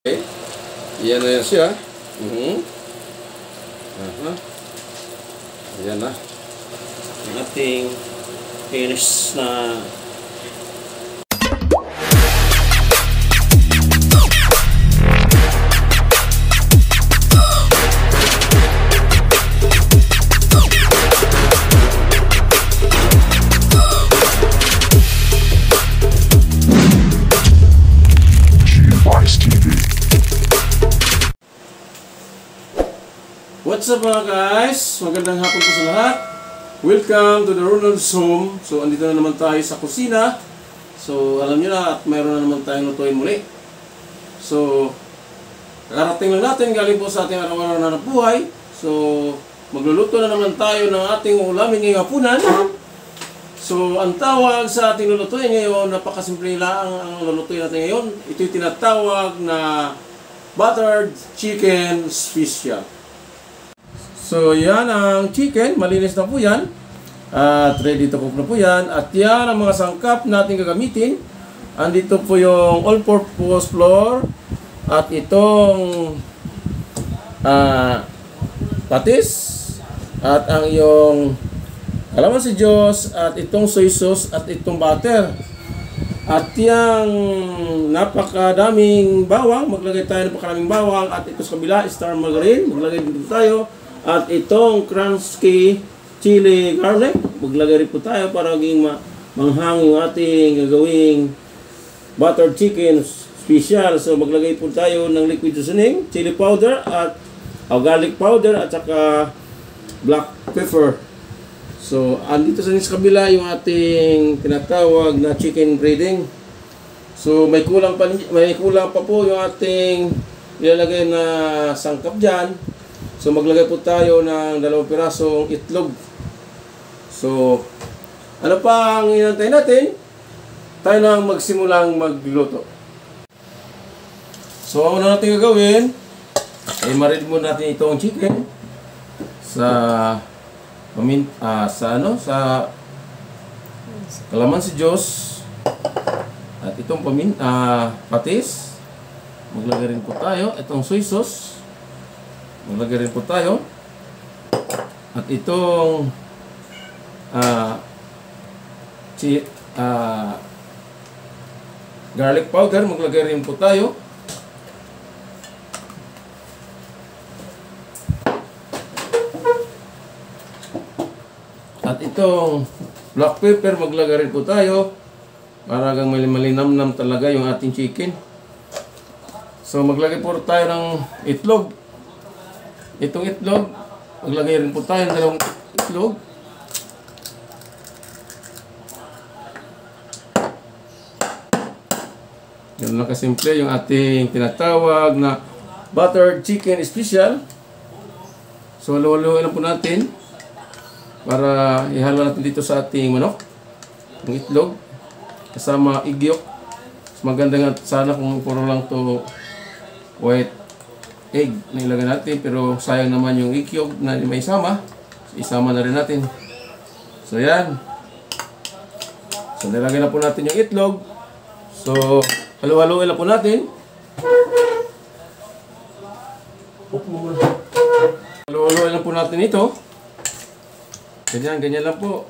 Okay. Yan na yan siya. Ayan na. Ang ating finish na What's up mga guys? Magandang hapon po sa lahat. Welcome to the Ronald's Home. So, andito na naman tayo sa kusina. So, alam nyo na at mayroon na naman tayong lutuin muli. So, karating lang natin galing po sa ating araw-araw na buhay. So, magluluto na naman tayo ng ating ulamin ngayong hapunan. So, ang tawag sa ating lulutuin ngayon, napakasimple lang ang lulutuin natin ngayon. Ito'y tinatawag na buttered chicken special. So, yan ang chicken. Malinis na po yan. At ready to cook na po yan. At yan ang mga sangkap natin gagamitin. Andito po yung all-purpose flour. At itong patis. At ang yung kalamansi Diyos. At itong soy sauce. At itong butter. At yung napakadaming bawang. Maglagay tayo ng napakadaming bawang. At ito sa kabila, star margarine. Maglagay dito tayo. At itong crunchy chili garlic, maglagay rin po tayo para maging manghang yung ating gagawing buttered chicken special. So maglagay po tayo ng liquid seasoning, chili powder at garlic powder at saka black pepper. So andito sa kabila yung ating tinatawag na chicken breading. So may kulang pa po yung ating ilalagay na sangkap diyan. So maglagay po tayo ng 2 pirasong itlog. So ano pa ang inantay natin? Tayo nang magsimulang magluto. So ang una natin gagawin ay marinate muna natin itong chicken sa kalamansi Diyos at itong patis. Maglagay rin po tayo itong soy sauce. Maglagay rin po tayo. At itong garlic powder, maglagay rin po tayo. At itong black pepper, maglagay rin po tayo. Para hanggang malinamnam talaga yung ating chicken. So maglagay po tayo ng itlog. Itong itlog, maglagay rin po tayo ng 2 itlog. Yan lang kasimple yung ating tinatawag na buttered chicken special. So, halo-haloin lang po natin para ihalo natin dito sa ating manok. Yung itlog, kasama egg yolk. Maganda nga sana kung puro lang to white egg na ilagay natin, pero sayang naman yung egg yolk na may isama. Isama na rin natin. So yan. So nilagay na po natin yung itlog. So halo-haloin na po natin. Halo-haloin na po natin ito. Ganyan lang po.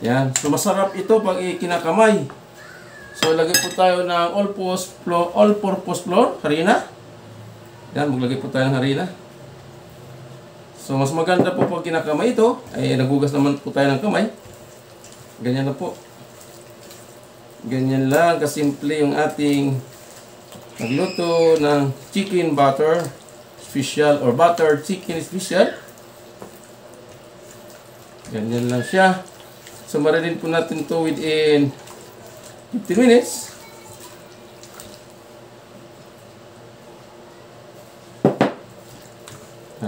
Yan. So masarap ito pag kinakamay. So lagay po tayo ng all-purpose flour, harina. Yan, maglagay po tayo ng harina. So, mas maganda po pag kinakamay ito, ay nagugas naman po tayo ng kamay. Ganyan na po. Ganyan lang, kasimple yung ating magluto ng chicken butter special or buttered chicken special. Ganyan lang siya. So, marinate po natin ito within 15 minutes.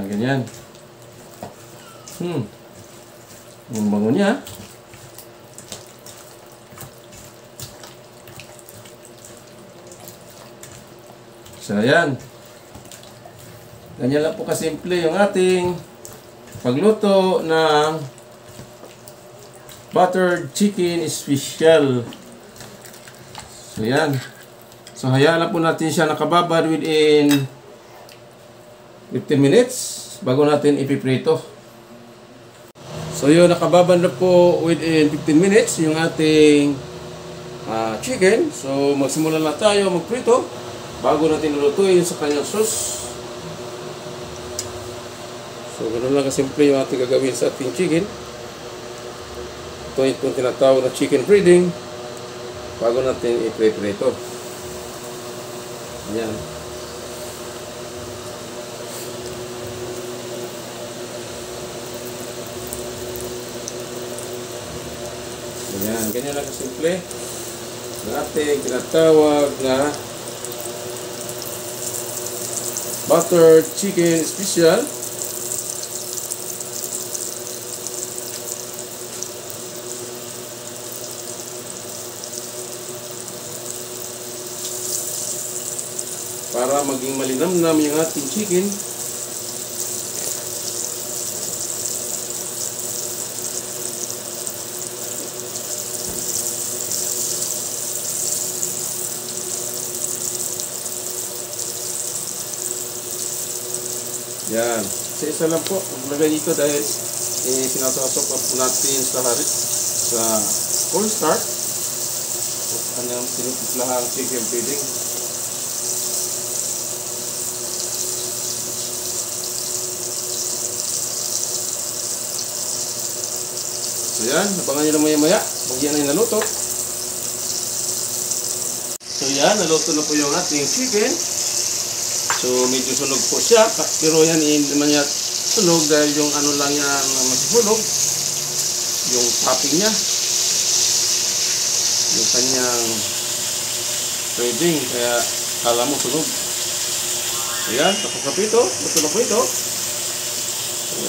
Ganyan. Yung bango niya. So, ayan. Ganyan lang po kasimple yung ating pagluto ng buttered chicken special. So, yan. So hayaan lang po natin siya nakababad within 15 minutes bago natin ipiprito. So yun, nakababad na po within 15 minutes yung ating chicken. So magsimula na tayo magprito bago natin lulutuin sa kanyang sauce. So ganoon lang kasimple yung ating gagawin sa ating chicken. Ito yung tinatawag na chicken breading bago natin iprito. Ayan. Ayan, ganyan lang kasimple ang ating tinatawag na butter chicken special. Para maging malinamnam yung ating chicken. Yan. Isa lang po. Maglagay dito dahil sinasasok po natin sa cornstarch. Kanyang sinutimplahang chicken breading. So yan, abangan nyo lang maya-maya. Bagyan na yung naluto. So yan, naluto na po yung ating chicken. So medyo sunog po siya. Pero yan, hindi naman niya sunog dahil yung ano lang yan masusunog. Yung topping niya. Yung kanyang breading. Kaya kala mo sunog. So yan, tapos na po ito. Luto na po ito.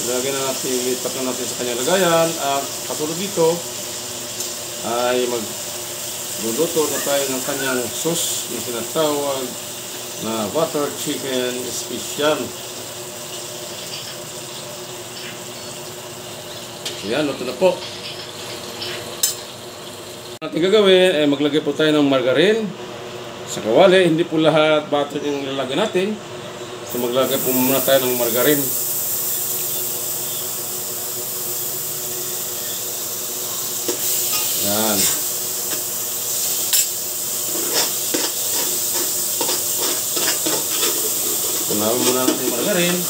Lagyan na natin, lipat na natin sa kanyang lagayan. At kasunod dito ay magluluto na tayo ng kanyang sauce na tinatawag na butter chicken special. So yan, luto na po. Natin gagawin ay maglagay po tayo ng margarine sa kawali. Hindi po lahat butter yung lalagyan natin. So maglagay po muna tayo ng margarine. Yan. Tunawin muna natin yung margarine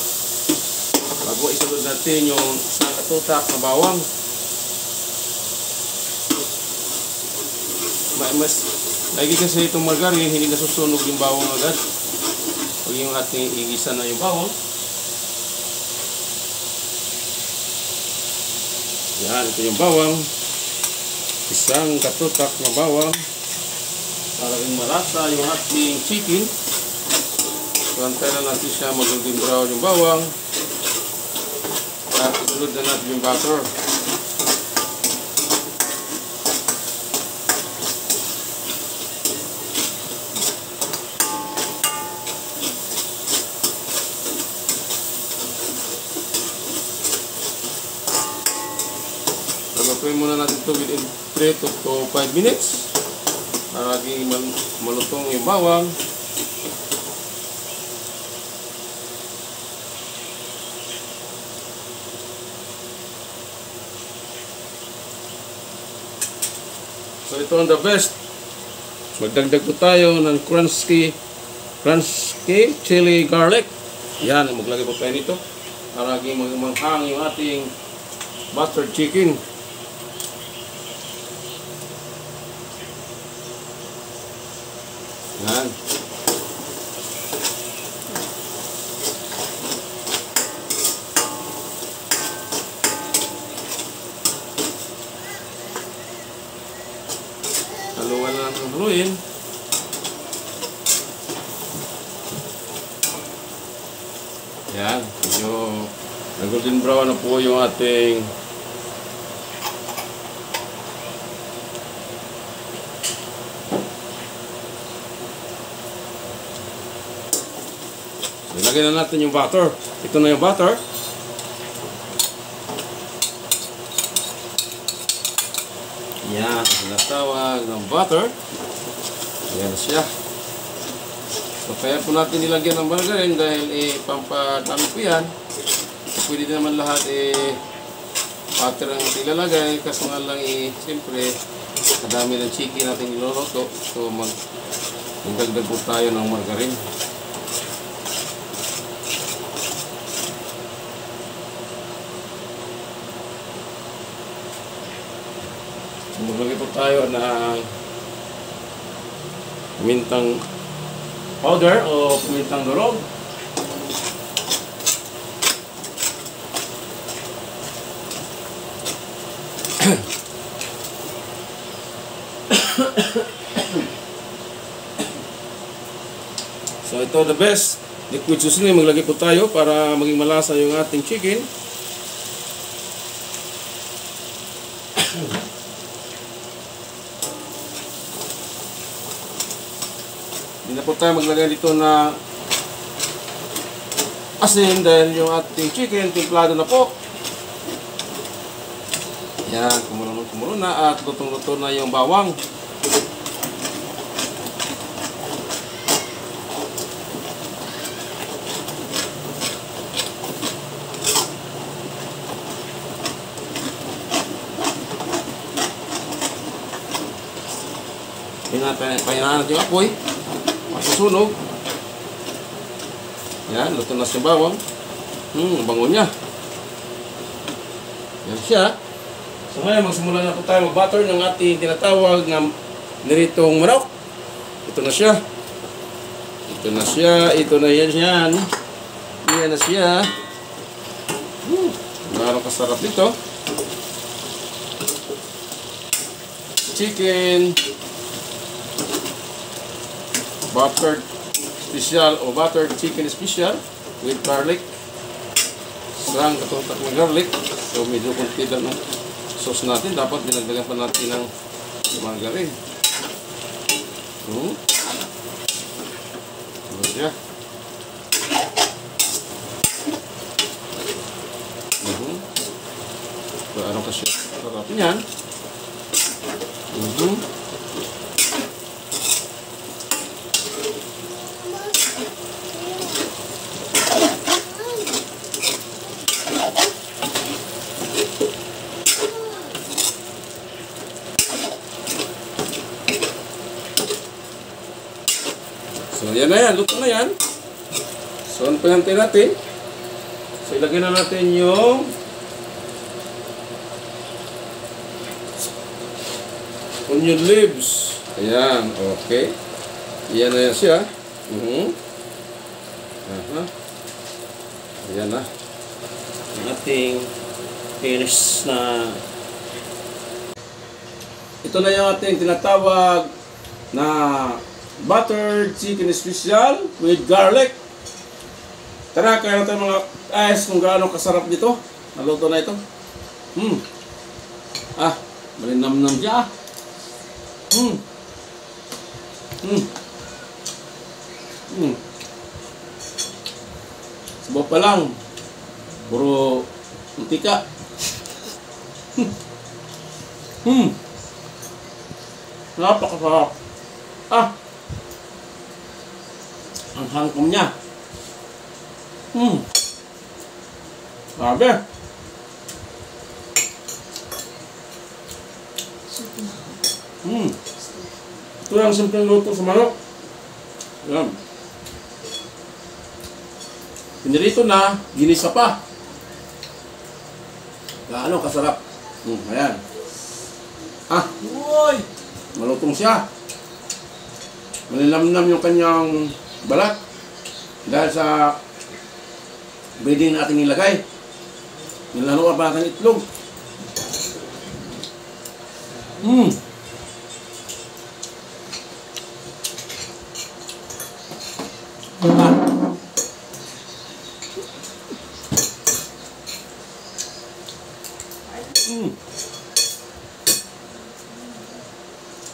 bago isunod natin yung isang katutak na bawang. Mas lagi kasi itong margarine, hindi nasusunog yung bawang agad pag yung ating igisa na yung bawang. Yan, ito yung bawang. Isang katutak na bawang para rin malasa yung ating chicken. So antay na natin siya mag-golden brown yung bawang at isunod na natin yung butter. Lutuin muna natin ito within 3 to 5 minutes para maging malutong yung bawang. So ito ang the best. Magdagdag po tayo ng crunchy chili garlic. Yan, maglagay po tayo nito para maging manghang yung ating butter chicken. Yan. Haluan na natin haluin. Yan. Medyo golden brown na po yung ating Lagyan na natin yung butter. Ito na yung butter. Yan, tinatawag ng butter. Ayan siya. So kaya po natin nilagyan ng margarine dahil pampadami po yan. So, pwede din naman lahat butter ang ilalagay, kaso nga lang siyempre kadami ng chicken natin niluluto. So magdagdag po tayo ng margarine. So maglagay po tayo ng pamintang powder o pamintang durog. So ito the best liquid seasoning, maglagay po tayo para maging malasa yung ating chicken. Hindi na po tayo maglagay dito na asin dahil yung ating chicken timplado na po. Yan, kumulo na at lutong-luto na yung bawang. Pahinaan natin yung apoy. Masusunog. Yan, luto na si bawang. Bango niya. Yan siya. So ngayon, magsimula na po tayo mag-butter ng ating tinatawag na niritong manok. Ito na siya. Ito na siya. Ito na yan. Yan na siya. Gano'ng kasarap nito. Chicken buttered special o buttered chicken special with garlic. Isang katutak ng garlic. So medyo konti lang ng sauce natin. Dapat dinagdagan pa natin ng margarine. Ano siya? Ano kasi sarap niyan? So yan na yan, luto na yan. So ano pa natin natin? So ilagay na natin yung onion leaves. Ayan, okay. Yan na yan siya. Ayan na. Ang ating finish na ito na yung ating tinatawag na buttered chicken special with garlic. Tara, kaya natin mga guys kung gaano kasarap dito. Naluto na ito. Malinamnam siya. Sabaw pa lang. Puro mantika. Napakasarap. Ang hangkom niya. Grabe. Ito yung simpleng luto sa manok. Yan. Pinirito na, ginisa pa. Gaano kasarap. Ayan. Uy! Malutong siya. Malilamnam yung kanyang balat. Dahil sa breading na ating nilagay. Nilanuan pa natin itlog.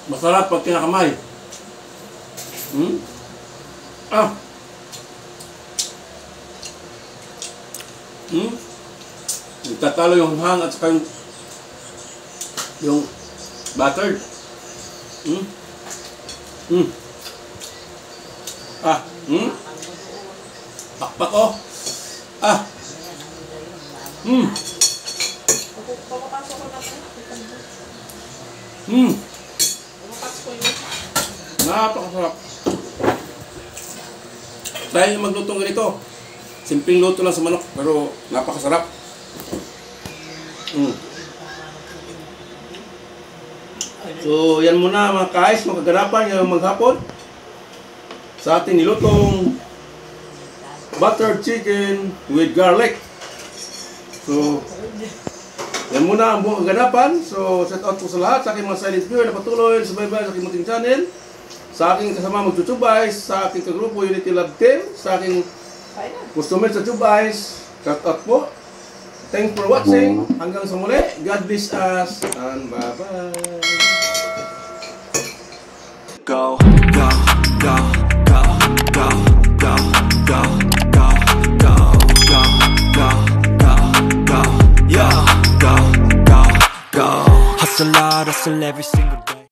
Masarap pag kinakamay. Nagtatalo yung hang at saka yung buttered. Pakpak ko. Ah. Napakasarap. Dahil maglutong ganito. Simpleng luto lang sa manok, pero napakasarap. So, yan muna mga guys, makaganapan yung maghapon sa ating nilutong buttered chicken with garlic. So, yan muna ang buong kaganapan. So, shout out po sa lahat, sa aking mga silent viewer na patuloy, subaybay sa aking munting channel, sa aking kasama magtutubay, sa aking kagrupo Unity Love Team, sa aking customer sa Tubais. Shout out po. Thanks for watching. Hanggang sa muli. God bless us and bye-bye. Go, go, go, go, go, go, go, go, go, go, go, go, go, yeah, go, go, go. Hustle hard, hustle every single day.